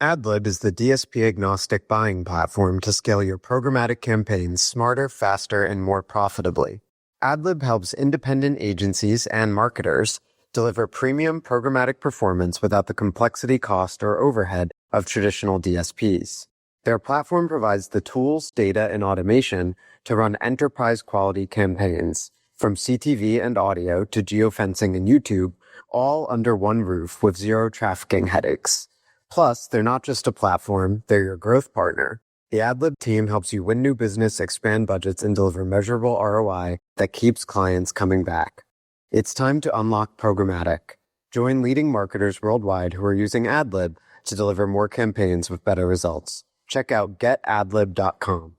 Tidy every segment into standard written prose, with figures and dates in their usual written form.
AdLib is the DSP-agnostic buying platform to scale your programmatic campaigns smarter, faster, and more profitably. AdLib helps independent agencies and marketers deliver premium programmatic performance without the complexity, cost, or overhead of traditional DSPs. Their platform provides the tools, data, and automation to run enterprise-quality campaigns, from CTV and audio to geofencing and YouTube, all under one roof with zero trafficking headaches. Plus, they're not just a platform, they're your growth partner. The AdLib team helps you win new business, expand budgets, and deliver measurable ROI that keeps clients coming back. It's time to unlock programmatic. Join leading marketers worldwide who are using AdLib to deliver more campaigns with better results. Check out getadlib.com.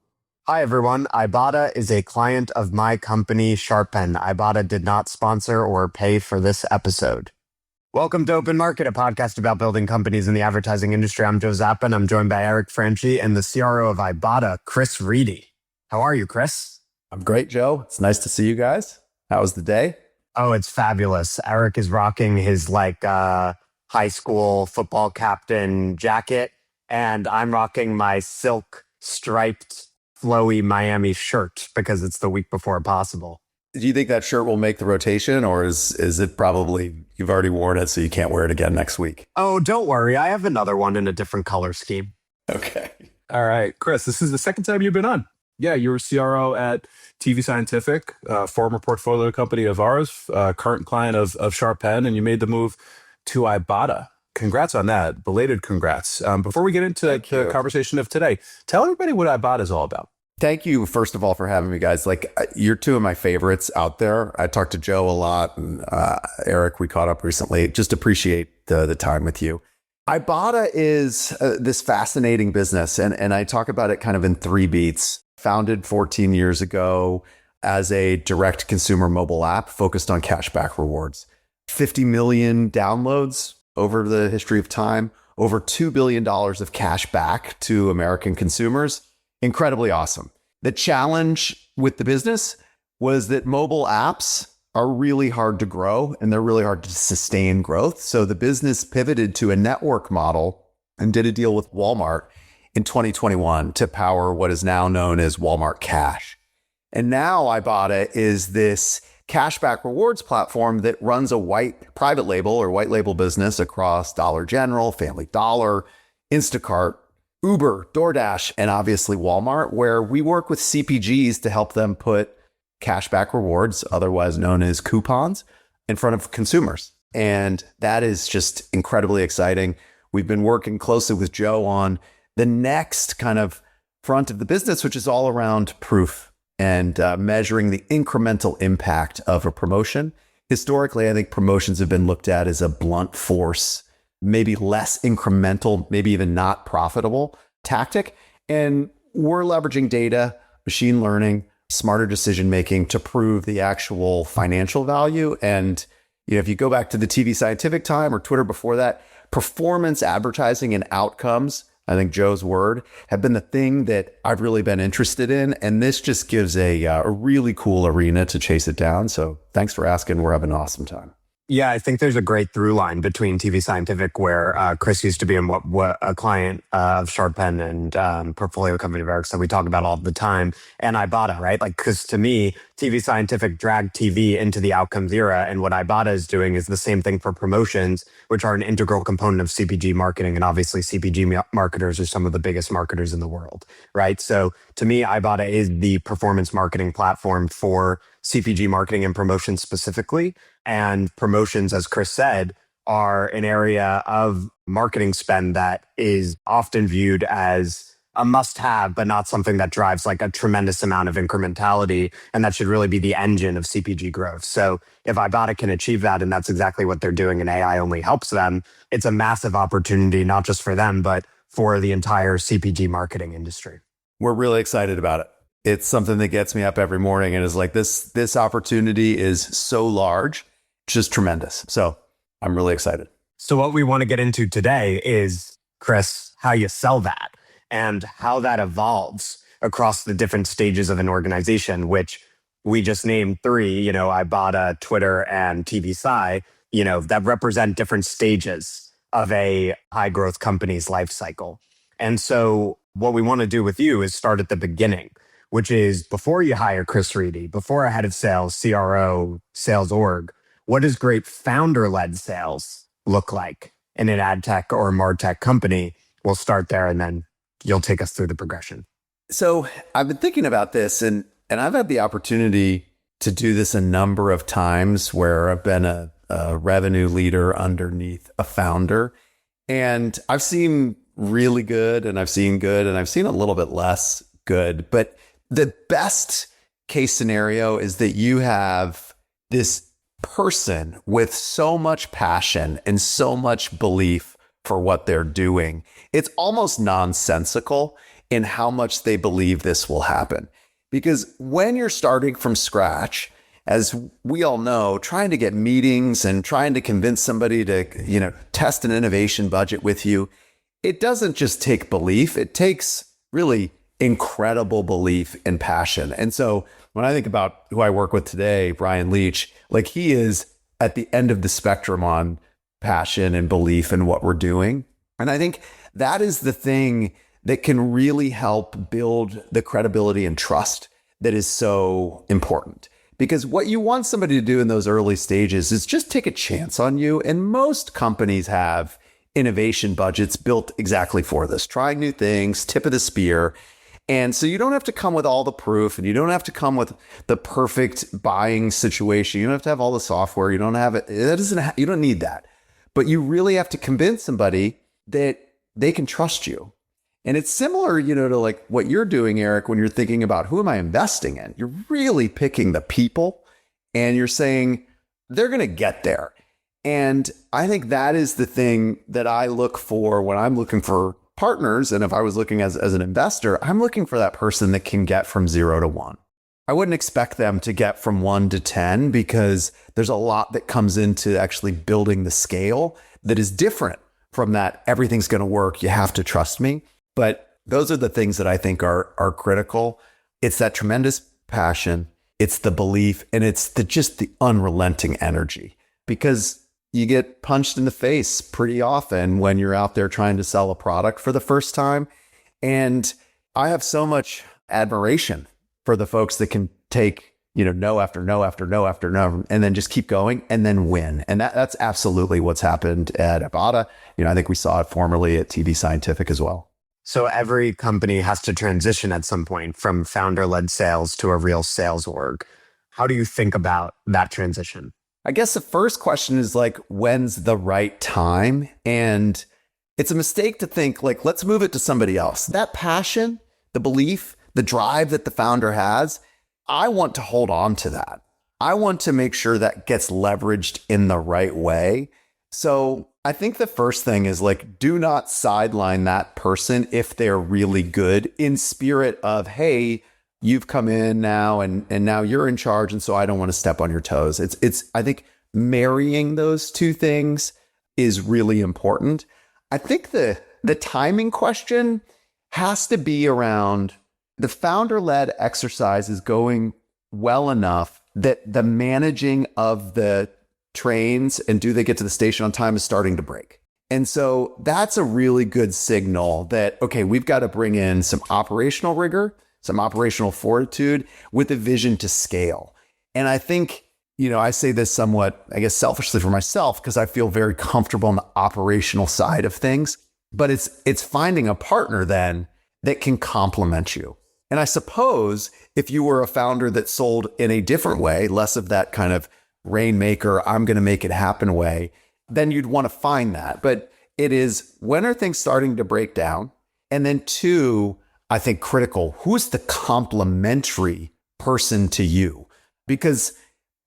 Hi, everyone. Ibotta is a client of my company, Sharpen. Ibotta did not sponsor or pay for this episode. Welcome to Open Market, a podcast about building companies in the advertising industry. I'm Joe Zappa, and I'm joined by Eric Franchi and the CRO of Ibotta, Chris Riedy. How are you, Chris? I'm great, Joe. It's nice to see you guys. How was the day? Oh, it's fabulous. Eric is rocking his high school football captain jacket, and I'm rocking my silk striped flowy Miami shirt because it's the week before possible. Do you think that shirt will make the rotation, or is it probably you've already worn it so you can't wear it again next week? Oh, don't worry. I have another one in a different color scheme. Okay. All right, Chris, this is the second time you've been on. Yeah, you were CRO at TV Scientific, former portfolio company of ours, current client of Sharpen, and you made the move to Ibotta. Congrats on that. Belated congrats. Before we get into the conversation of today, tell everybody what Ibotta is all about. Thank you, first of all, for having me, guys. You're two of my favorites out there. I talked to Joe a lot, and Eric, we caught up recently. Just appreciate the time with you. Ibotta is this fascinating business, and I talk about it kind of in three beats. Founded 14 years ago as a direct consumer mobile app focused on cashback rewards. 50 million downloads over the history of time, over $2 billion of cash back to American consumers. Incredibly awesome. The challenge with the business was that mobile apps are really hard to grow and they're really hard to sustain growth. So the business pivoted to a network model and did a deal with Walmart in 2021 to power what is now known as Walmart Cash. And now Ibotta is this cashback rewards platform that runs a white label business across Dollar General, Family Dollar, Instacart, Uber, DoorDash, and obviously Walmart, where we work with CPGs to help them put cashback rewards, otherwise known as coupons, in front of consumers. And that is just incredibly exciting. We've been working closely with Joe on the next kind of front of the business, which is all around proof and measuring the incremental impact of a promotion. Historically, I think promotions have been looked at as a blunt force, maybe less incremental, maybe even not profitable tactic. And we're leveraging data, machine learning, smarter decision making to prove the actual financial value. And if you go back to the TV Scientific time or Twitter before that, performance advertising and outcomes, I think Joe's word, have been the thing that I've really been interested in. And this just gives a really cool arena to chase it down. So thanks for asking. We're having an awesome time. Yeah, I think there's a great through line between TV Scientific, where Chris used to be what a client of Sharpen and portfolio company of Eric's that we talk about all the time, and Ibotta, right? Because to me, TV Scientific dragged TV into the outcomes era, and what Ibotta is doing is the same thing for promotions, which are an integral component of CPG marketing, and obviously CPG marketers are some of the biggest marketers in the world, right? So to me, Ibotta is the performance marketing platform for CPG marketing and promotions specifically. And promotions, as Chris said, are an area of marketing spend that is often viewed as a must-have, but not something that drives a tremendous amount of incrementality. And that should really be the engine of CPG growth. So if Ibotta can achieve that, and that's exactly what they're doing, and AI only helps them, it's a massive opportunity, not just for them, but for the entire CPG marketing industry. We're really excited about it. It's something that gets me up every morning and is like, this opportunity is so large, just tremendous. So I'm really excited. So what we want to get into today is, Chris, how you sell that and how that evolves across the different stages of an organization, which we just named three, Ibotta, Twitter, and TV Sci, that represent different stages of a high growth company's life cycle. And so what we want to do with you is start at the beginning, which is before you hire Chris Riedy, before a head of sales, CRO, sales org, what does great founder-led sales look like in an ad tech or a MarTech company? We'll start there and then you'll take us through the progression. So I've been thinking about this and I've had the opportunity to do this a number of times where I've been a revenue leader underneath a founder. And I've seen really good and I've seen good and I've seen a little bit less good. But the best case scenario is that you have this person with so much passion and so much belief for what they're doing. It's almost nonsensical in how much they believe this will happen. Because when you're starting from scratch, as we all know, trying to get meetings and trying to convince somebody to, test an innovation budget with you, it doesn't just take belief, it takes really incredible belief and passion. And so when I think about who I work with today, Brian Leach, like he is at the end of the spectrum on passion and belief in what we're doing. And I think that is the thing that can really help build the credibility and trust that is so important. Because what you want somebody to do in those early stages is just take a chance on you. And most companies have innovation budgets built exactly for this, trying new things, tip of the spear. And so you don't have to come with all the proof and you don't have to come with the perfect buying situation. You don't have to have all the software. You don't have it. You don't need that. But you really have to convince somebody that they can trust you. And it's similar, to like what you're doing, Eric, when you're thinking about who am I investing in? You're really picking the people and you're saying they're going to get there. And I think that is the thing that I look for when I'm looking for partners. And if I was looking as an investor, I'm looking for that person that can get from 0 to 1. I wouldn't expect them to get from 1 to 10 because there's a lot that comes into actually building the scale that is different from that. Everything's going to work. You have to trust me. But those are the things that I think are critical. It's that tremendous passion, it's the belief, and it's just the unrelenting energy. Because you get punched in the face pretty often when you're out there trying to sell a product for the first time. And I have so much admiration for the folks that can take, no after no after no after no, and then just keep going and then win. And that's absolutely what's happened at Ibotta. I think we saw it formerly at TV Scientific as well. So every company has to transition at some point from founder-led sales to a real sales org. How do you think about that transition? I guess the first question is like, when's the right time? And it's a mistake to think like, let's move it to somebody else. That passion, the belief, the drive that the founder has, I want to hold on to that. I want to make sure that gets leveraged in the right way. So I think the first thing is like, do not sideline that person if they're really good in spirit of, hey, you've come in now and now you're in charge. And so I don't want to step on your toes. I think marrying those two things is really important. I think the timing question has to be around the founder-led exercise is going well enough that the managing of the trains and do they get to the station on time is starting to break. And so that's a really good signal that, okay, we've got to bring in some operational rigor, some operational fortitude with a vision to scale. And I think, I say this somewhat, I guess, selfishly for myself, because I feel very comfortable on the operational side of things, but it's finding a partner then that can complement you. And I suppose if you were a founder that sold in a different way, less of that kind of rainmaker, I'm going to make it happen way, then you'd want to find that. But it is, when are things starting to break down? And then two, I think critical, who's the complementary person to you? Because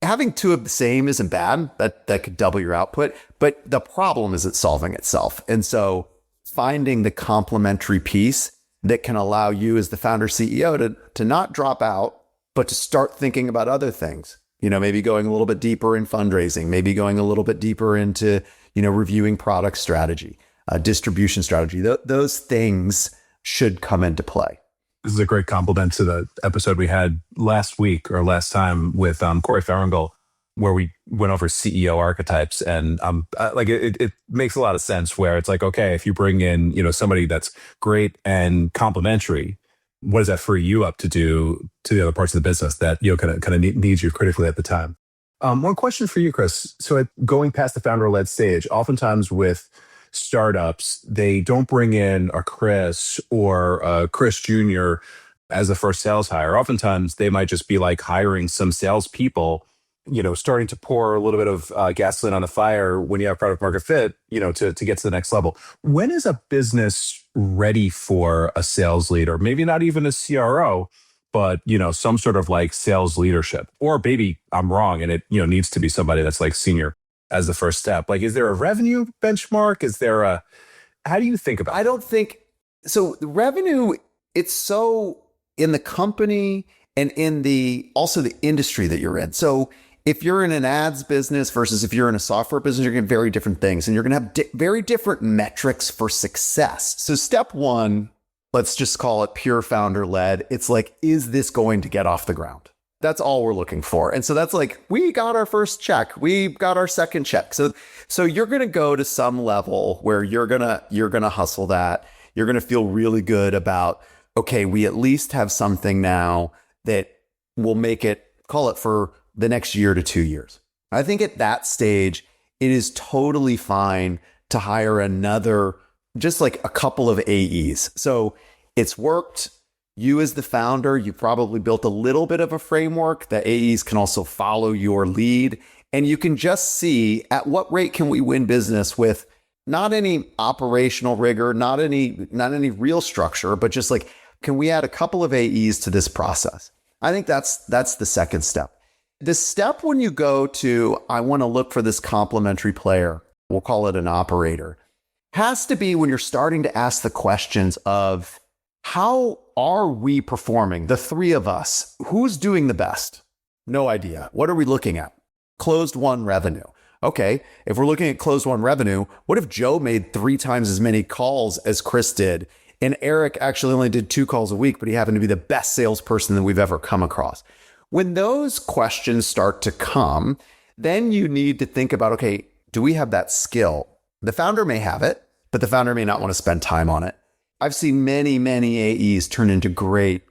having two of the same isn't bad. That could double your output, but the problem isn't solving itself. And so finding the complementary piece that can allow you as the founder CEO to not drop out, but to start thinking about other things. Maybe going a little bit deeper in fundraising, maybe going a little bit deeper into, reviewing product strategy, distribution strategy. Those things should come into play. This is a great compliment to the episode we had last week or last time with Corey Ferengul where we went over CEO archetypes, and like it makes a lot of sense where it's like, okay, if you bring in, somebody that's great and complementary, what does that free you up to do to the other parts of the business that kind of needs you critically at the time? One question for you, Chris. So going past the founder-led stage, oftentimes with startups, they don't bring in a Chris or a Chris Jr. as the first sales hire. Oftentimes, they might just be like hiring some salespeople, starting to pour a little bit of gasoline on the fire when you have product market fit, to get to the next level. When is a business ready for a sales leader? Maybe not even a CRO, but some sort of like sales leadership. Or maybe I'm wrong, and it needs to be somebody that's like senior as the first step. Like, is there a revenue benchmark? How do you think about it? I don't think so. The revenue, it's so in the company and in also the industry that you're in. So if you're in an ads business versus if you're in a software business, you're going to get very different things, and you're going to have very different metrics for success. So step one, let's just call it pure founder led. It's like, is this going to get off the ground? That's all we're looking for. And so that's like, we got our first check. We got our second check. So you're going to go to some level where you're going to hustle that. You're going to feel really good about, okay, we at least have something now that will make it, call it for the next year to 2 years. I think at that stage, it is totally fine to hire another, just like a couple of AEs. So it's worked. You as the founder, you probably built a little bit of a framework. The AEs can also follow your lead, and you can just see at what rate can we win business with not any operational rigor, not any real structure, but just like, can we add a couple of AEs to this process? I think that's the second step. The step when you go to, I want to look for this complementary player, we'll call it an operator, has to be when you're starting to ask the questions of, how are we performing? The three of us, who's doing the best? No idea. What are we looking at? Closed won revenue. Okay, if we're looking at closed won revenue, what if Joe made 3 times as many calls as Chris did? And Eric actually only did 2 calls a week, but he happened to be the best salesperson that we've ever come across. When those questions start to come, then you need to think about, okay, do we have that skill? The founder may have it, but the founder may not want to spend time on it. I've seen many, many AEs turn into great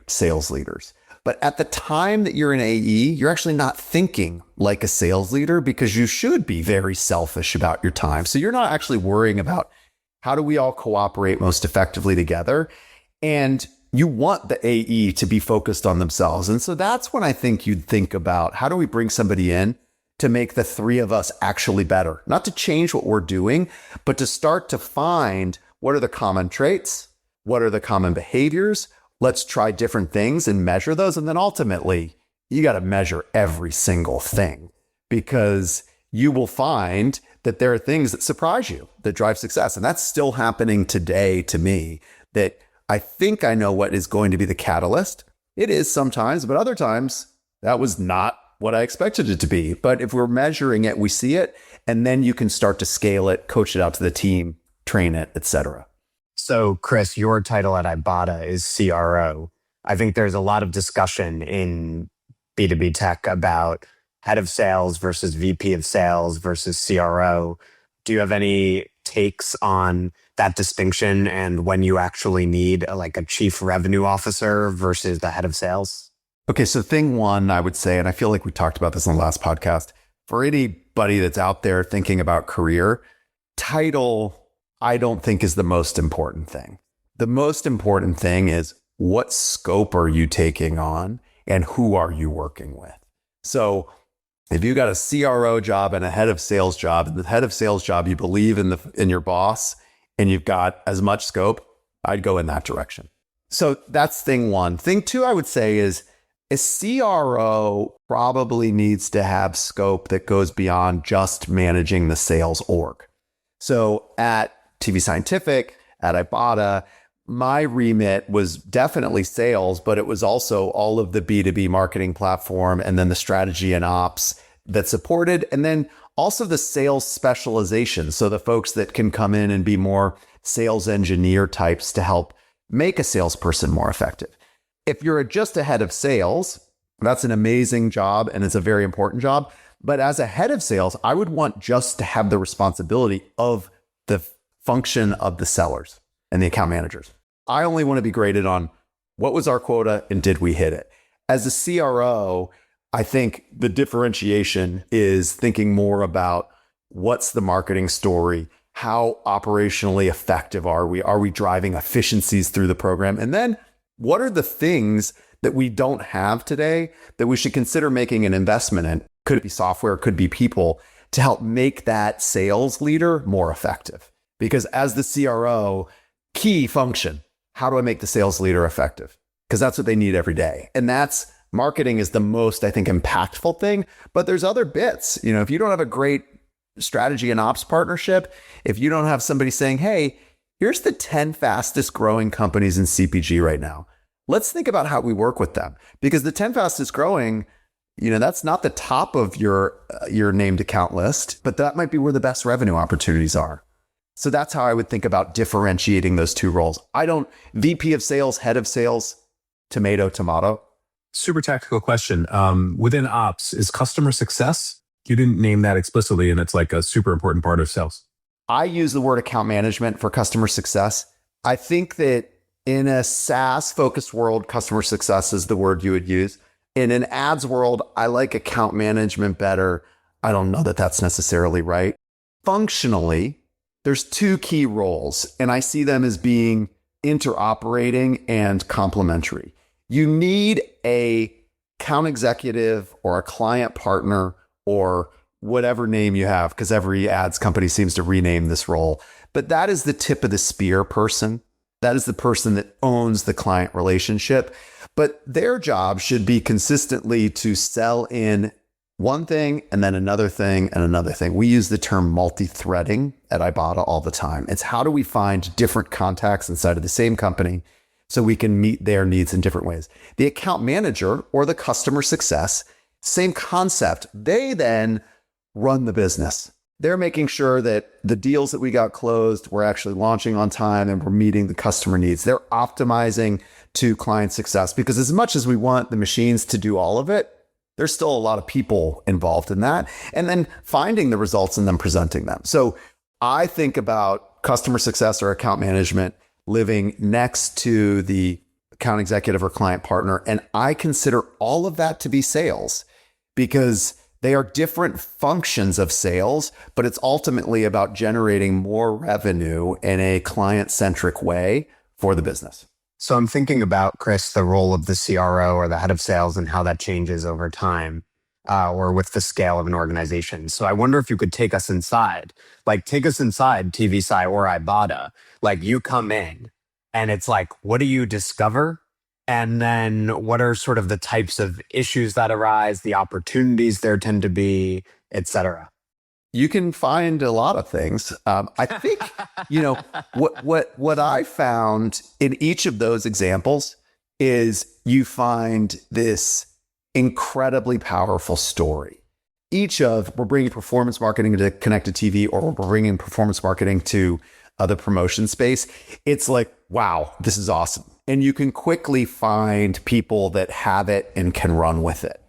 sales leaders. But at the time that you're an AE, you're actually not thinking like a sales leader, because you should be very selfish about your time. So you're not actually worrying about how do we all cooperate most effectively together. And you want the AE to be focused on themselves. And so that's when I think you'd think about, how do we bring somebody in to make the three of us actually better? Not to change what we're doing, but to start to find, what are the common traits? What are the common behaviors? Let's try different things and measure those. And then ultimately, you got to measure every single thing, because you will find that there are things that surprise you, that drive success. And that's still happening today to me, that I think I know what is going to be the catalyst. It is sometimes, but other times that was not what I expected it to be. But if we're measuring it, we see it, and then you can start to scale it, coach it out to the team, train it, etc. So, Chris, your title at Ibotta is CRO. I think there's a lot of discussion in B2B tech about head of sales versus VP of sales versus CRO. Do you have any takes on that distinction and when you actually need a chief revenue officer versus the head of sales? Okay, so thing one, I would say, and I feel like we talked about this on the last podcast, for anybody that's out there thinking about career, title, I don't think is the most important thing. The most important thing is, what scope are you taking on and who are you working with? So if you got a CRO job and a head of sales job, and the head of sales job, you believe in your boss and you've got as much scope, I'd go in that direction. So that's thing one. Thing two, I would say, is a CRO probably needs to have scope that goes beyond just managing the sales org. So at TV Scientific, at Ibotta, my remit was definitely sales, but it was also all of the B2B marketing platform, and then the strategy and ops that supported, and then also the sales specialization. So the folks that can come in and be more sales engineer types to help make a salesperson more effective. If you're just a head of sales, That's an amazing job and it's a very important job. But as a head of sales, I would want just to have the responsibility of the function of the sellers and the account managers. I only want to be graded on what was our quota and did we hit it. As a CRO, I think the differentiation is thinking more about what's the marketing story, how operationally effective are we? Are we driving efficiencies through the program? And then what are the things that we don't have today that we should consider making an investment in? Could it be software? Could it be people to help make that sales leader more effective? Because as the CRO, key function, how do I make the sales leader effective? Because that's what they need every day. And that's marketing is the most, I think, impactful thing. But there's other bits. If you don't have a great strategy and ops partnership, if you don't have somebody saying, hey, here's the 10 fastest growing companies in CPG right now. Let's think about how we work with them. Because the 10 fastest growing, that's not the top of your named account list, but that might be where the best revenue opportunities are. So that's how I would think about differentiating those two roles. VP of sales, head of sales, tomato. Super tactical question. Within ops, is customer success? You didn't name that explicitly, and it's like a super important part of sales. I use the word account management for customer success. I think that in a SaaS-focused world, customer success is the word you would use. In an ads world, I like account management better. I don't know that that's necessarily right. Functionally, there's two key roles, and I see them as being interoperating and complementary. You need a account executive or a client partner or whatever name you have, because every ads company seems to rename this role. But that is the tip of the spear person. That is the person that owns the client relationship. But their job should be consistently to sell in one thing and then another thing and another thing. We use the term multi-threading at Ibotta all the time. It's how do we find different contacts inside of the same company so we can meet their needs in different ways. The account manager or the customer success, same concept. They then run the business. They're making sure that the deals that we got closed, we're actually launching on time and we're meeting the customer needs. They're optimizing to client success because as much as we want the machines to do all of it, there's still a lot of people involved in that. And then finding the results and then presenting them. So I think about customer success or account management living next to the account executive or client partner. And I consider all of that to be sales because they are different functions of sales, but it's ultimately about generating more revenue in a client-centric way for the business. So I'm thinking about, Chris, the role of the CRO or the head of sales and how that changes over time or with the scale of an organization. So I wonder if you could take us inside TVSci or Ibotta. Like you come in and it's like, what do you discover? And then what are sort of the types of issues that arise, the opportunities there tend to be, et cetera? You can find a lot of things. I think, what I found in each of those examples is you find this incredibly powerful story. We're bringing performance marketing to connected TV or we're bringing performance marketing to the promotion space. It's like, wow, this is awesome. And you can quickly find people that have it and can run with it.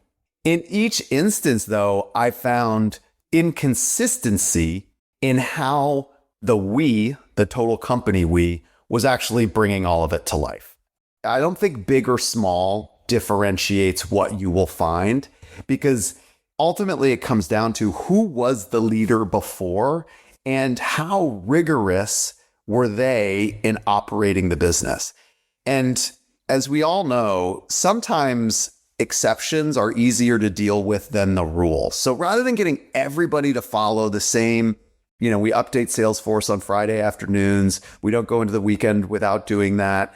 In each instance, though, I found inconsistency in how the total company was actually bringing all of it to life. I don't think big or small differentiates what you will find because ultimately it comes down to who was the leader before and how rigorous were they in operating the business. And as we all know, sometimes exceptions are easier to deal with than the rule. So rather than getting everybody to follow the same, we update Salesforce on Friday afternoons. We don't go into the weekend without doing that.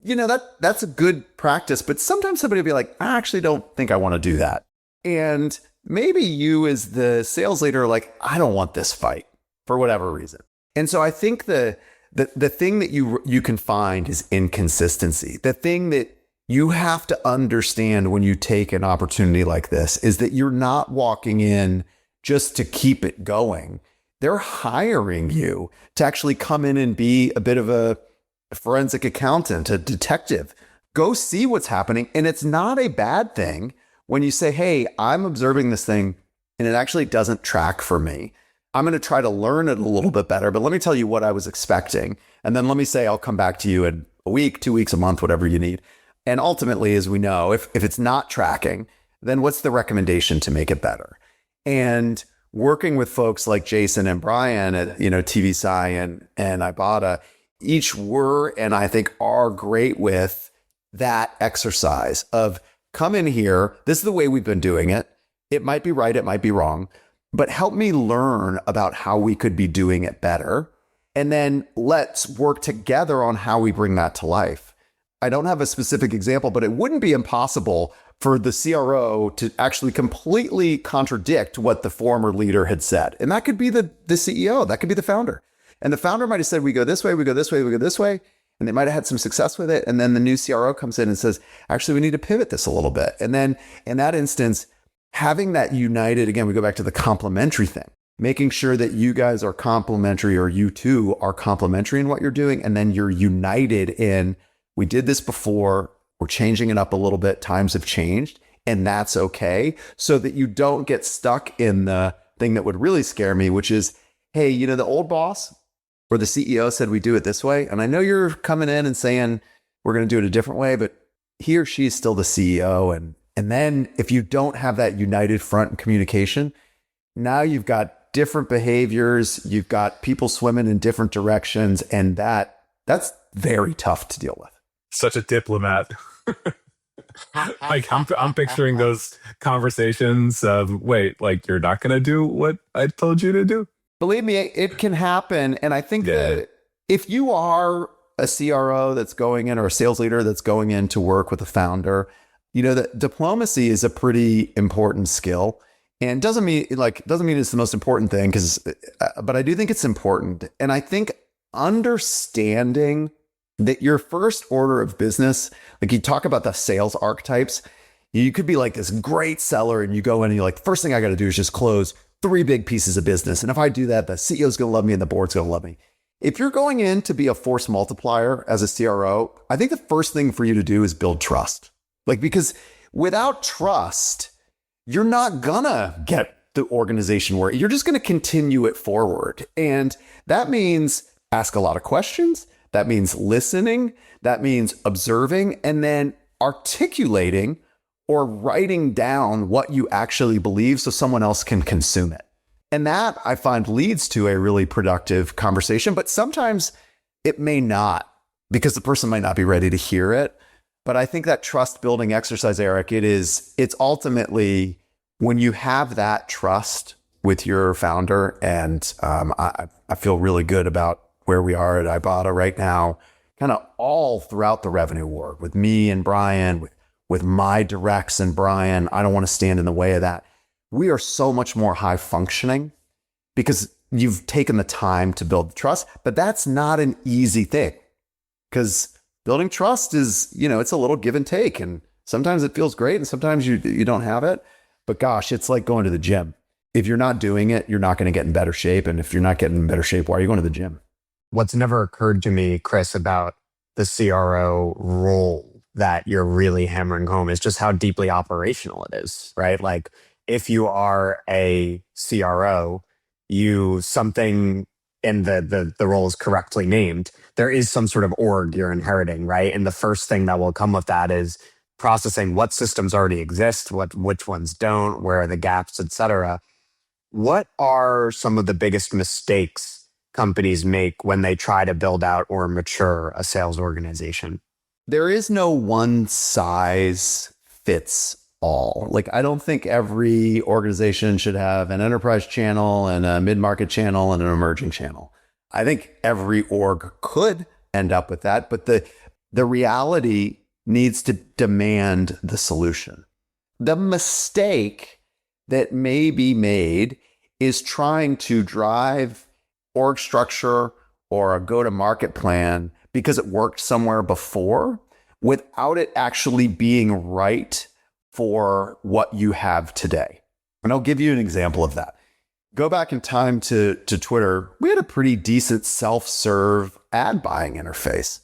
That's a good practice, but sometimes somebody will be like, I actually don't think I want to do that. And maybe you as the sales leader are like, I don't want this fight for whatever reason. And so I think the thing that you can find is inconsistency. The thing that you have to understand when you take an opportunity like this is that you're not walking in just to keep it going. They're hiring you to actually come in and be a bit of a forensic accountant, a detective. Go see what's happening. And it's not a bad thing when you say, hey, I'm observing this thing and it actually doesn't track for me. I'm going to try to learn it a little bit better, but let me tell you what I was expecting. And then let me say, I'll come back to you in a week, 2 weeks, a month, whatever you need. And ultimately, as we know, if it's not tracking, then what's the recommendation to make it better? And working with folks like Jason and Brian at, TVSci and Ibotta, each were, and I think are great with that exercise of come in here. This is the way we've been doing it. It might be right. It might be wrong, but help me learn about how we could be doing it better. And then let's work together on how we bring that to life. I don't have a specific example, but it wouldn't be impossible for the CRO to actually completely contradict what the former leader had said. And that could be the CEO, that could be the founder. And the founder might have said, we go this way, we go this way, we go this way. And they might have had some success with it. And then the new CRO comes in and says, actually, we need to pivot this a little bit. And then in that instance, having that united, again, we go back to the complementary thing, making sure that you guys are complementary or you two are complementary in what you're doing. And then you're united in, we did this before, we're changing it up a little bit, times have changed, and that's okay. So that you don't get stuck in the thing that would really scare me, which is, hey, the old boss or the CEO said we do it this way. And I know you're coming in and saying we're going to do it a different way, but he or she is still the CEO. And then if you don't have that united front in communication, now you've got different behaviors, you've got people swimming in different directions, and that's very tough to deal with. Such a diplomat. Like I'm picturing those conversations of, wait, like you're not going to do what I told you to do? Believe me, it can happen. And I think that if you are a CRO that's going in or a sales leader that's going in to work with a founder, that diplomacy is a pretty important skill. And doesn't mean it's the most important thing, but I do think it's important. And I think understanding that your first order of business, like you talk about the sales archetypes, you could be like this great seller and you go in and you're like, first thing I got to do is just close 3 big pieces of business. And if I do that, the CEO's going to love me and the board's going to love me. If you're going in to be a force multiplier as a CRO, I think the first thing for you to do is build trust. Because without trust, you're not gonna get the organization where you're just gonna continue it forward. And that means ask a lot of questions. That means listening. That means observing and then articulating or writing down what you actually believe so someone else can consume it. And that I find leads to a really productive conversation, but sometimes it may not because the person might not be ready to hear it. But I think that trust building exercise, Eric, it's ultimately when you have that trust with your founder, and I feel really good about where we are at Ibotta right now, kind of all throughout the revenue org with me and Brian, with my directs and Brian. I don't want to stand in the way of that. We are so much more high functioning because you've taken the time to build trust, but that's not an easy thing because building trust is, it's a little give and take. And sometimes it feels great and sometimes you don't have it. But gosh, it's like going to the gym. If you're not doing it, you're not going to get in better shape. And if you're not getting in better shape, why are you going to the gym? What's never occurred to me, Chris, about the CRO role that you're really hammering home is just how deeply operational it is, right? Like if you are a CRO, something and the role is correctly named, there is some sort of org you're inheriting, right? And the first thing that will come with that is processing what systems already exist, which ones don't, where are the gaps, et cetera. What are some of the biggest mistakes companies make when they try to build out or mature a sales organization? There is no one size fits all. I don't think every organization should have an enterprise channel and a mid-market channel and an emerging channel. I think every org could end up with that, but the reality needs to demand the solution. The mistake that may be made is trying to drive org structure or a go-to-market plan because it worked somewhere before without it actually being right for what you have today. And I'll give you an example of that. Go back in time to Twitter. We had a pretty decent self-serve ad buying interface.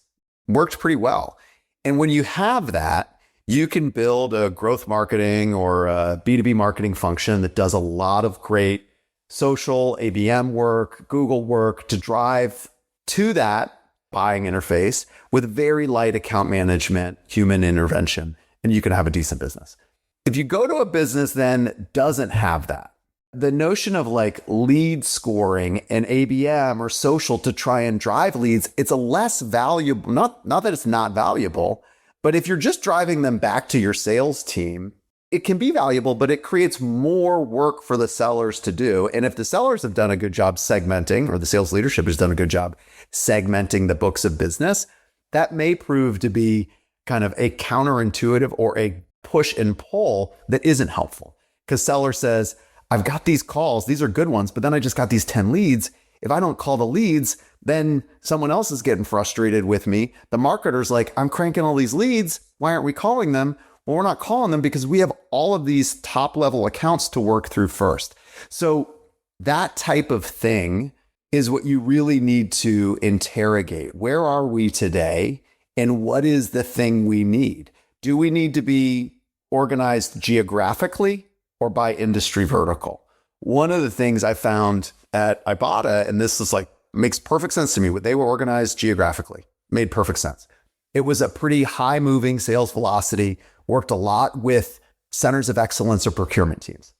Worked pretty well. And when you have that, You can build a growth marketing or a B2B marketing function that does a lot of great social, ABM work, Google work to drive to that buying interface with very light account management, human intervention, and you can have a decent business. If you go to a business then that doesn't have that, the notion of like lead scoring and ABM or social to try and drive leads, it's a less valuable, not that it's not valuable, but if you're just driving them back to your sales team, it can be valuable, but it creates more work for the sellers to do. And if the sellers have done a good job segmenting, or the sales leadership has done a good job segmenting the books of business, that may prove to be kind of a counterintuitive or a push and pull that isn't helpful. Because seller says, I've got these calls, these are good ones, but then I just got these 10 leads. If I don't call the leads, then someone else is getting frustrated with me. The marketer's like, I'm cranking all these leads. Why aren't we calling them? Well, we're not calling them because we have all of these top level accounts to work through first. So that type of thing is what you really need to interrogate. Where are we today? And what is the thing we need? Do we need to be organized geographically or by industry vertical? One of the things I found at Ibotta, and this is like, makes perfect sense to me, they were organized geographically, made perfect sense. It was a pretty high moving sales velocity, worked a lot with centers of excellence or procurement teams.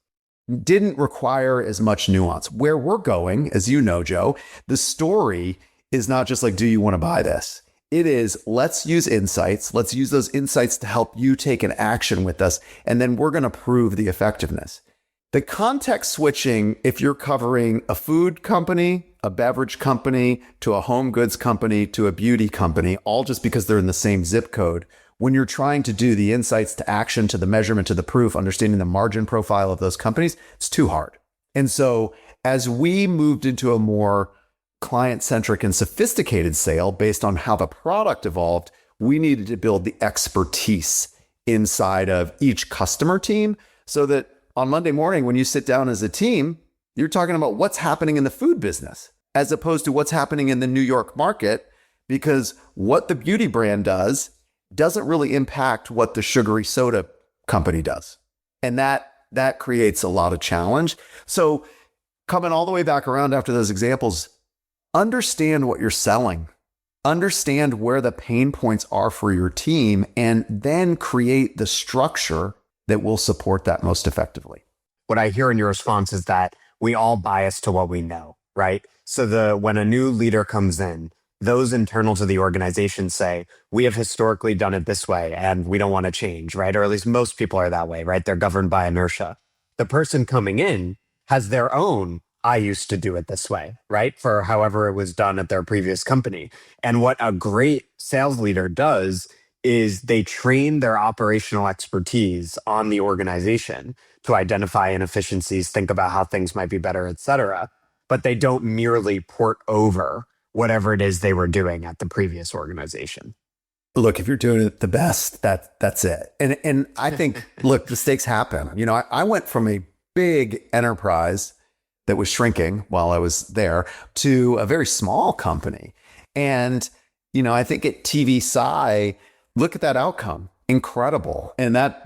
Didn't require as much nuance. Where we're going, as you know, Joe, the story is not just like, do you want to buy this? It is, let's use insights. Let's use those insights to help you take an action with us. And then we're going to prove the effectiveness. The context switching, if you're covering a food company, a beverage company, to a home goods company, to a beauty company, all just because they're in the same zip code, when you're trying to do the insights to action, to the measurement, to the proof, understanding the margin profile of those companies, it's too hard. And so as we moved into a more client-centric and sophisticated sale based on how the product evolved, we needed to build the expertise inside of each customer team so that on Monday morning, when you sit down as a team, you're talking about what's happening in the food business as opposed to what's happening in the New York market, because what the beauty brand does doesn't really impact what the sugary soda company does. And that creates a lot of challenge. So coming all the way back around after those examples, understand what you're selling, understand where the pain points are for your team, and then create the structure that will support that most effectively. What I hear in your response is that we all bias to what we know, right? So when a new leader comes in, those internal to the organization say, we have historically done it this way and we don't want to change, right? Or at least most people are that way, right? They're governed by inertia. The person coming in has their own, I used to do it this way, right? For however it was done at their previous company. And what a great sales leader does is they train their operational expertise on the organization to identify inefficiencies, think about how things might be better, et cetera. But they don't merely port over whatever it is they were doing at the previous organization. Look, if you're doing it the best, that's it. And I think, look, mistakes happen. You know, I went from a big enterprise that was shrinking while I was there to a very small company. And, you know, I think at TV Sci, look at that outcome. Incredible. And that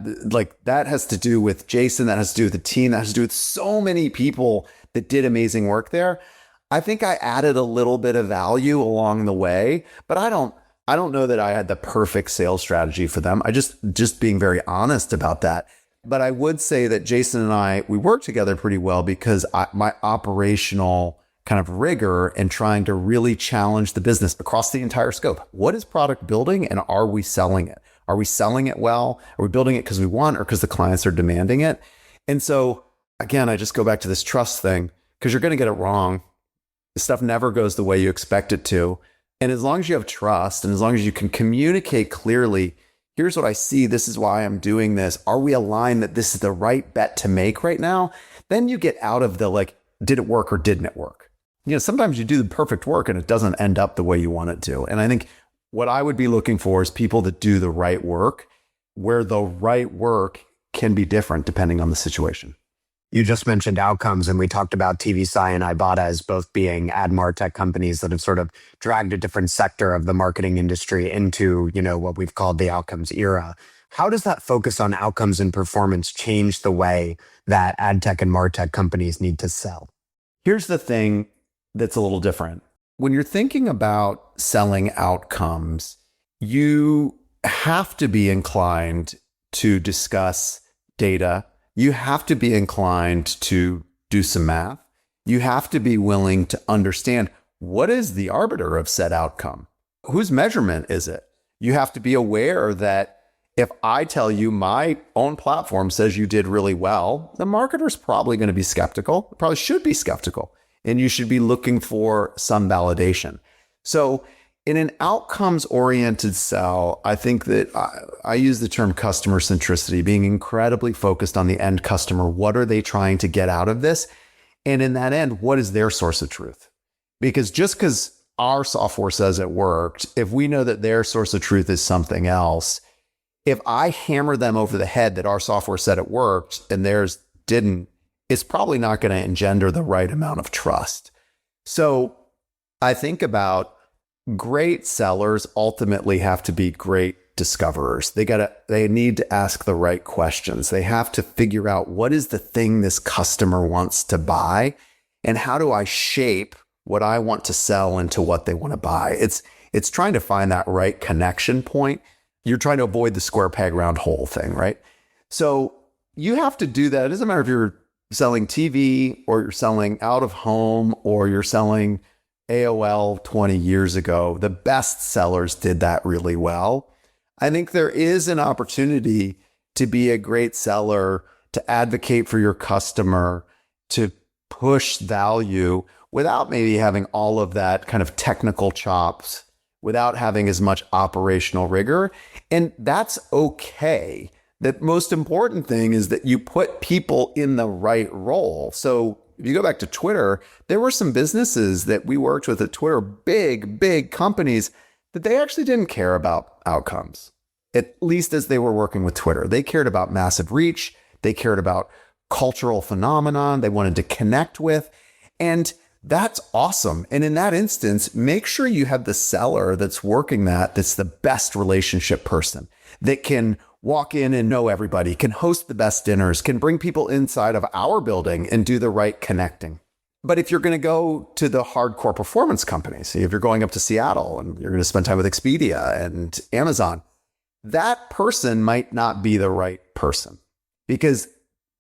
has to do with Jason, that has to do with the team, that has to do with so many people that did amazing work there. I think I added a little bit of value along the way, but I don't know that I had the perfect sales strategy for them. I just being very honest about that. But I would say that Jason and we work together pretty well because my operational kind of rigor and trying to really challenge the business across the entire scope. What is product building and are we selling it? Are we selling it well? Are we building it because we want or because the clients are demanding it? And so again, I just go back to this trust thing because you're going to get it wrong. Stuff never goes the way you expect it to. And as long as you have trust and as long as you can communicate clearly, here's what I see, this is why I'm doing this. Are we aligned that this is the right bet to make right now? Then you get out of the like, did it work or didn't it work? You know, sometimes you do the perfect work and it doesn't end up the way you want it to. And I think what I would be looking for is people that do the right work, where the right work can be different depending on the situation. You just mentioned outcomes, and we talked about TV Sci and Ibotta as both being ad martech companies that have sort of dragged a different sector of the marketing industry into, you know, what we've called the outcomes era. How does that focus on outcomes and performance change the way that ad tech and martech companies need to sell? Here's the thing that's a little different. When you're thinking about selling outcomes, you have to be inclined to discuss data. You have to be inclined to do some math. You have to be willing to understand, what is the arbiter of said outcome? Whose measurement is it? You have to be aware that if I tell you my own platform says you did really well, the marketer's probably going to be skeptical, probably should be skeptical, and you should be looking for some validation. So in an outcomes-oriented sell, I think that I use the term customer centricity, being incredibly focused on the end customer. What are they trying to get out of this? And in that end, what is their source of truth? Because just because our software says it worked, if we know that their source of truth is something else, if I hammer them over the head that our software said it worked and theirs didn't, it's probably not going to engender the right amount of trust. So I think about great sellers ultimately have to be great discoverers. They need to ask the right questions. They have to figure out, what is the thing this customer wants to buy, and how do I shape what I want to sell into what they want to buy? It's trying to find that right connection point. You're trying to avoid the square peg round hole thing, right? So you have to do that. It doesn't matter if you're selling TV or you're selling out of home or you're selling AOL 20 years ago. The best sellers did that really well. I think there is an opportunity to be a great seller, to advocate for your customer, to push value without maybe having all of that kind of technical chops, without having as much operational rigor. And that's okay. The most important thing is that you put people in the right role. So if you go back to Twitter, there were some businesses that we worked with at Twitter, big companies, that they actually didn't care about outcomes, at least as they were working with Twitter. They cared about massive reach. They cared about cultural phenomenon they wanted to connect with. And that's awesome. And in that instance, make sure you have the seller that's working that's the best relationship person, that can walk in and know everybody, can host the best dinners, can bring people inside of our building and do the right connecting. But if you're going to go to the hardcore performance companies, if you're going up to Seattle and you're going to spend time with Expedia and Amazon, that person might not be the right person, because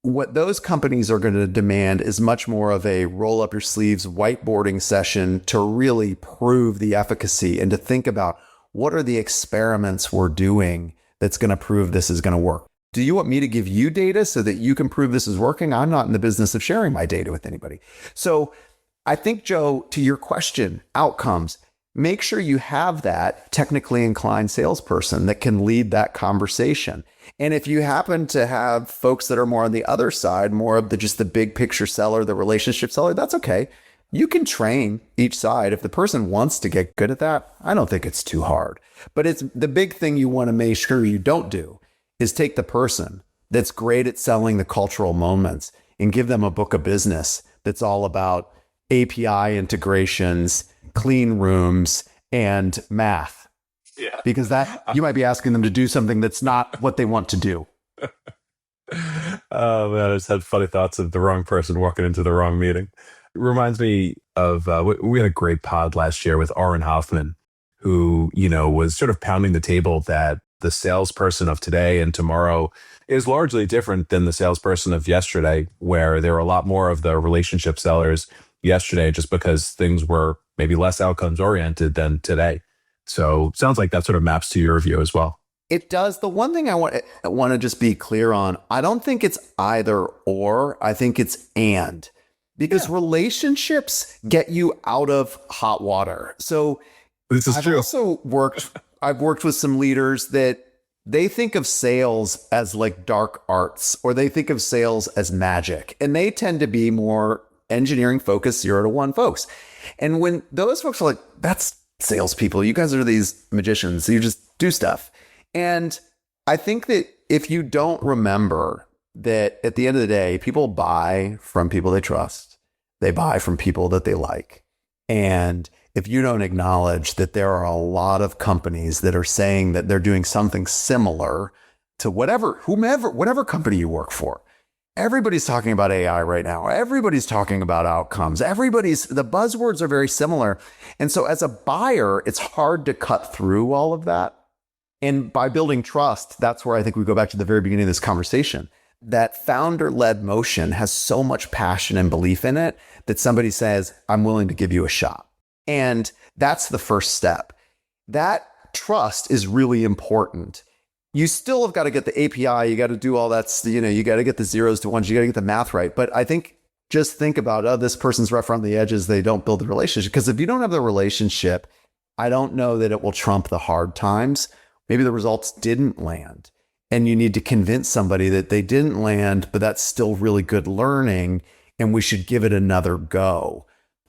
what those companies are going to demand is much more of a roll up your sleeves whiteboarding session to really prove the efficacy and to think about, what are the experiments we're doing that's going to prove this is going to work? Do you want me to give you data so that you can prove this is working? I'm not in the business of sharing my data with anybody. So I think, Joe, to your question, outcomes, make sure you have that technically inclined salesperson that can lead that conversation. And if you happen to have folks that are more on the other side, more of just the big picture seller, the relationship seller, that's okay. You can train each side. If the person wants to get good at that, I don't think it's too hard. But it's the big thing you want to make sure you don't do is take the person that's great at selling the cultural moments and give them a book of business that's all about API integrations, clean rooms, and math. Yeah. Because that you might be asking them to do something that's not what they want to do. Oh man, I just had funny thoughts of the wrong person walking into the wrong meeting. It reminds me of we had a great pod last year with Aaron Hoffman, who was sort of pounding the table that the salesperson of today and tomorrow is largely different than the salesperson of yesterday, where there were a lot more of the relationship sellers yesterday, just because things were maybe less outcomes oriented than today. So sounds like that sort of maps to your view as well. It does. The one thing I want to just be clear on, I don't think it's either or. I think it's and, because relationships get you out of hot water. So this is true. I've worked with some leaders that they think of sales as like dark arts, or they think of sales as magic, and they tend to be more engineering focused, 0 to 1 folks. And when those folks are like, that's salespeople, you guys are these magicians, you just do stuff. And I think that if you don't remember that at the end of the day, people buy from people they trust, they buy from people that they like. And if you don't acknowledge that there are a lot of companies that are saying that they're doing something similar to whatever company you work for. Everybody's talking about AI right now. Everybody's talking about outcomes. The buzzwords are very similar. And so as a buyer, it's hard to cut through all of that. And by building trust, that's where I think we go back to the very beginning of this conversation. That founder-led motion has so much passion and belief in it that somebody says, I'm willing to give you a shot. And that's the first step. That trust is really important. You still have got to get the API. You got to do all that, you got to get the zeros to ones. You got to get the math right. But I think just think about, this person's rough around the edges. They don't build the relationship. Because if you don't have the relationship, I don't know that it will trump the hard times. Maybe the results didn't land. And you need to convince somebody that they didn't land, but that's still really good learning. And we should give it another go.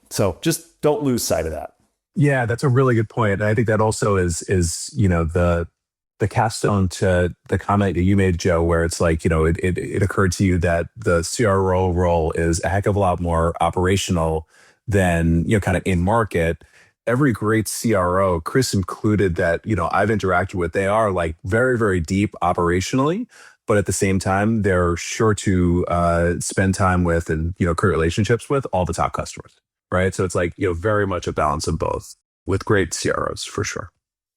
So just don't lose sight of that. Yeah, that's a really good point. And I think that also is the capstone to the comment that you made, Joe, where it's like, it occurred to you that the CRO role is a heck of a lot more operational than, kind of in market. Every great CRO, Chris included, that, I've interacted with, they are like very, very deep operationally, but at the same time, they're sure to spend time with and, create relationships with all the top customers, right? So it's like, very much a balance of both with great CROs for sure.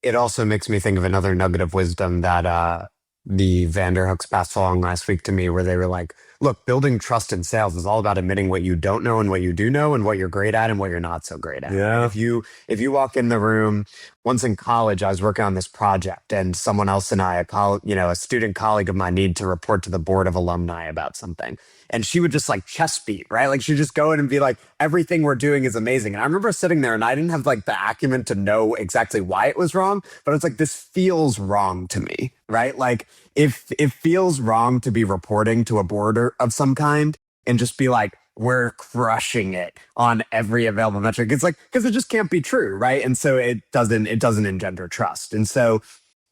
It also makes me think of another nugget of wisdom that the Vanderhooks passed along last week to me, where they were like, look, building trust in sales is all about admitting what you don't know and what you do know and what you're great at and what you're not so great at. Yeah. If you walk in the room, once in college, I was working on this project and someone else and I, a student colleague of mine, need to report to the board of alumni about something. And she would just like chest beat, right? Like she'd just go in and be like, everything we're doing is amazing. And I remember sitting there and I didn't have like the acumen to know exactly why it was wrong, but it's like, this feels wrong to me, right? Like if it feels wrong to be reporting to a board of some kind and just be like, we're crushing it on every available metric. It's like, because it just can't be true, right? And so it doesn't engender trust. And so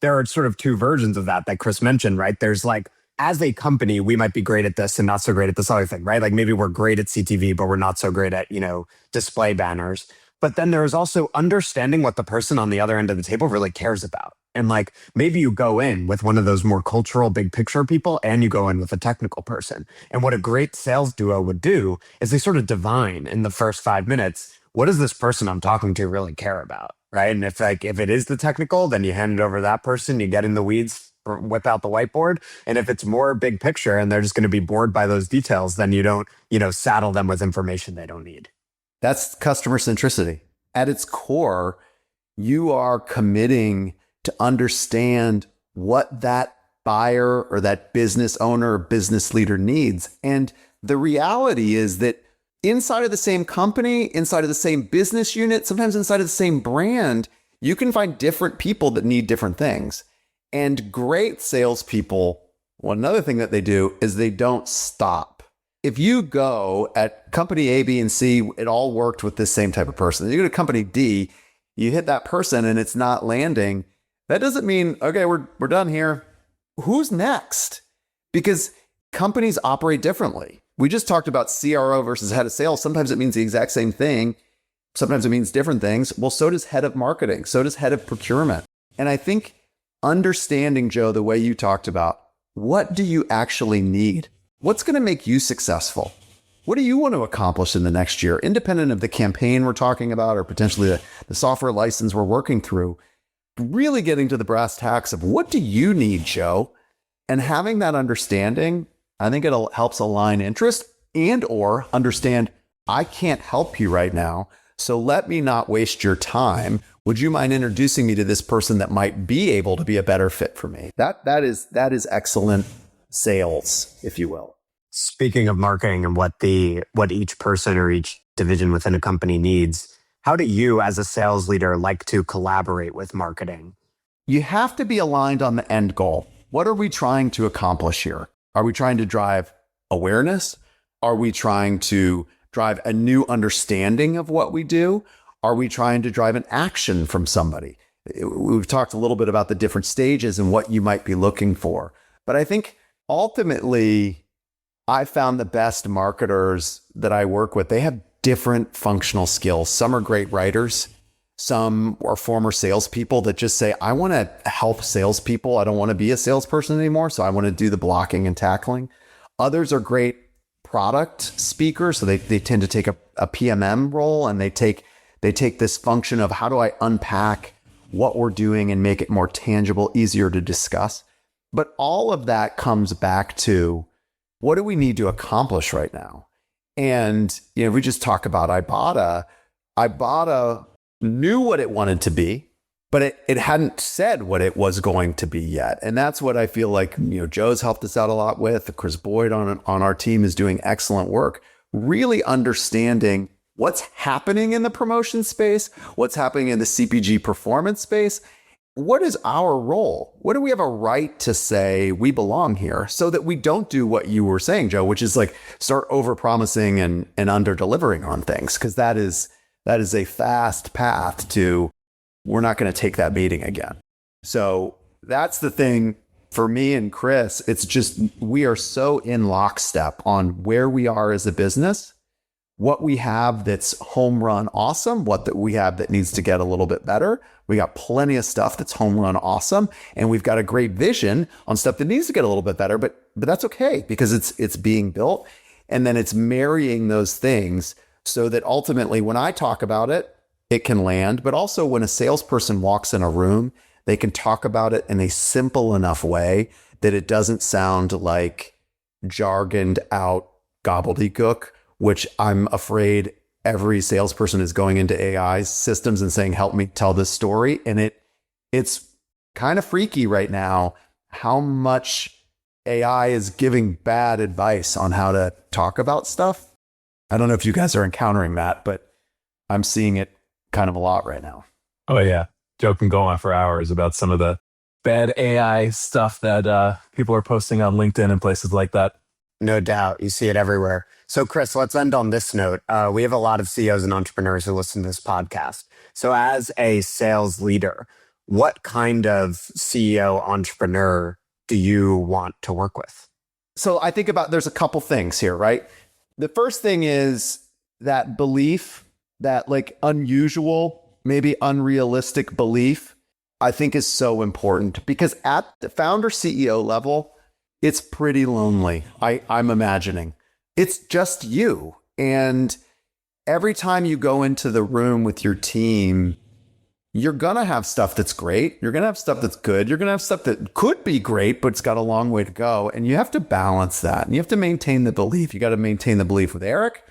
there are sort of two versions of that Chris mentioned, right? There's like, as a company, we might be great at this and not so great at this other thing, right? Like maybe we're great at CTV, but we're not so great at, display banners. But then there's also understanding what the person on the other end of the table really cares about. And like maybe you go in with one of those more cultural big picture people and you go in with a technical person. And what a great sales duo would do is they sort of divine in the first 5 minutes, what does this person I'm talking to really care about? Right. And if it is the technical, then you hand it over to that person, you get in the weeds, whip out the whiteboard. And if it's more big picture and they're just going to be bored by those details, then you don't, saddle them with information they don't need. That's customer centricity. At its core, you are committing to understand what that buyer or that business owner or business leader needs. And the reality is that inside of the same company, inside of the same business unit, sometimes inside of the same brand, you can find different people that need different things. And great salespeople, another thing that they do is they don't stop. If you go at company A, B, and C, it all worked with this same type of person. You go to company D, you hit that person and it's not landing. That doesn't mean, okay, we're done here. Who's next? Because companies operate differently. We just talked about CRO versus head of sales. Sometimes it means the exact same thing. Sometimes it means different things. Well, so does head of marketing. So does head of procurement. And I think understanding, Joe, the way you talked about, what do you actually need? What's going to make you successful? What do you want to accomplish in the next year, independent of the campaign we're talking about or potentially the software license we're working through? Really getting to the brass tacks of what do you need, Joe? And having that understanding, I think it helps align interest and or understand, I can't help you right now, so let me not waste your time. Would you mind introducing me to this person that might be able to be a better fit for me? That is excellent sales, if you will. Speaking of marketing and what each person or each division within a company needs, how do you as a sales leader like to collaborate with marketing? You have to be aligned on the end goal. What are we trying to accomplish here? Are we trying to drive awareness? Are we trying to drive a new understanding of what we do? Are we trying to drive an action from somebody? We've talked a little bit about the different stages and what you might be looking for. But I think ultimately, I found the best marketers that I work with, they have different functional skills. Some are great writers. Some are former salespeople that just say, I want to help salespeople. I don't want to be a salesperson anymore. So I want to do the blocking and tackling. Others are great product speakers. So they tend to take a PMM role, and they take this function of how do I unpack what we're doing and make it more tangible, easier to discuss. But all of that comes back to, what do we need to accomplish right now? And, we just talk about Ibotta. Ibotta knew what it wanted to be, but it hadn't said what it was going to be yet. And that's what I feel like, Joe's helped us out a lot with. Chris Boyd on our team is doing excellent work, really understanding what's happening in the promotion space, what's happening in the CPG performance space. What is our role? What do we have a right to say we belong here, so that we don't do what you were saying, Joe, which is like start over-promising and under-delivering on things, because that is a fast path to, we're not going to take that meeting again. So that's the thing for me and Chris. It's just, we are so in lockstep on where we are as a business, what we have that's home run awesome, what that we have that needs to get a little bit better. We got plenty of stuff that's home run awesome, and we've got a great vision on stuff that needs to get a little bit better, but that's okay, because it's being built. And then it's marrying those things so that ultimately when I talk about it, it can land. But also when a salesperson walks in a room, they can talk about it in a simple enough way that it doesn't sound like jargoned out gobbledygook, which I'm afraid every salesperson is going into AI systems and saying, help me tell this story. And it's kind of freaky right now how much AI is giving bad advice on how to talk about stuff. I don't know if you guys are encountering that, but I'm seeing it kind of a lot right now. Oh, yeah. Joe can go on for hours about some of the bad AI stuff that people are posting on LinkedIn and places like that. No doubt. You see it everywhere. So, Chris, let's end on this note. We have a lot of CEOs and entrepreneurs who listen to this podcast. So as a sales leader, what kind of CEO entrepreneur do you want to work with? So I think there's a couple things here, right? The first thing is that belief, that like unusual, maybe unrealistic belief, I think is so important, because at the founder CEO level, it's pretty lonely. I'm imagining it's just you. And every time you go into the room with your team, you're going to have stuff that's great. You're going to have stuff that's good. You're going to have stuff that could be great, but it's got a long way to go. And you have to balance that. And you have to maintain the belief. You got to maintain the belief with Eric,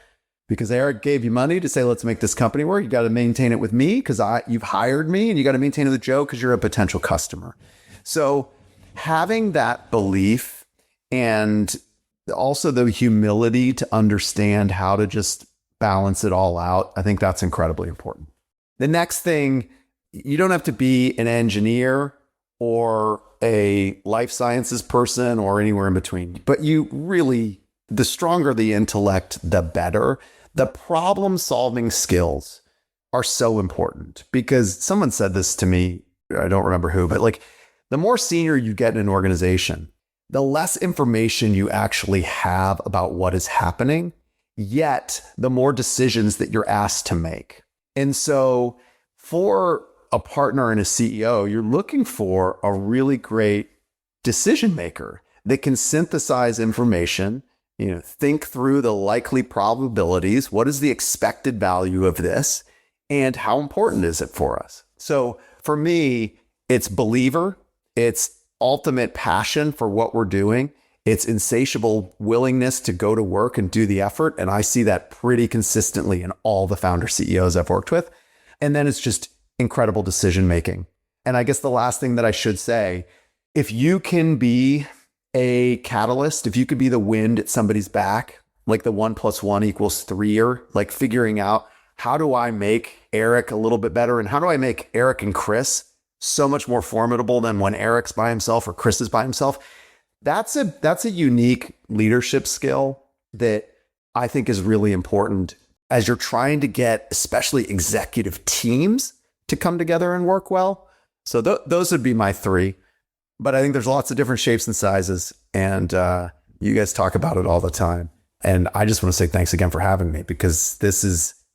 because Eric gave you money to say, let's make this company work. You got to maintain it with me because you've hired me, and you got to maintain it with Joe because you're a potential customer. So having that belief, and also the humility to understand how to just balance it all out, I think that's incredibly important. The next thing, you don't have to be an engineer or a life sciences person or anywhere in between, but you really, the stronger the intellect, the better. The problem solving skills are so important, because someone said this to me, I don't remember who, but like the more senior you get in an organization, the less information you actually have about what is happening, yet the more decisions that you're asked to make. And so for a partner and a CEO, you're looking for a really great decision maker that can synthesize information, think through the likely probabilities. What is the expected value of this? And how important is it for us? So for me, it's believer, it's ultimate passion for what we're doing. It's insatiable willingness to go to work and do the effort. And I see that pretty consistently in all the founder CEOs I've worked with. And then it's just incredible decision making. And I guess the last thing that I should say, if you can be a catalyst, if you could be the wind at somebody's back, like the 1 + 1 = 3, like figuring out, how do I make Eric a little bit better? And how do I make Eric and Chris so much more formidable than when Eric's by himself or Chris is by himself? That's a unique leadership skill that I think is really important as you're trying to get especially executive teams to come together and work well. So those would be my 3. But I think there's lots of different shapes and sizes, and you guys talk about it all the time. And I just want to say thanks again for having me, because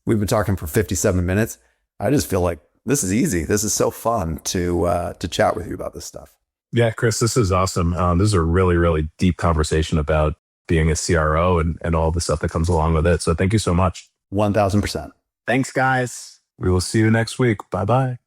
we've been talking for 57 minutes. I just feel like This is easy. This is so fun to chat with you about this stuff. Yeah, Chris, this is awesome. This is a really, really deep conversation about being a CRO and all the stuff that comes along with it. So thank you so much. 1000%. Thanks, guys. We will see you next week. Bye-bye.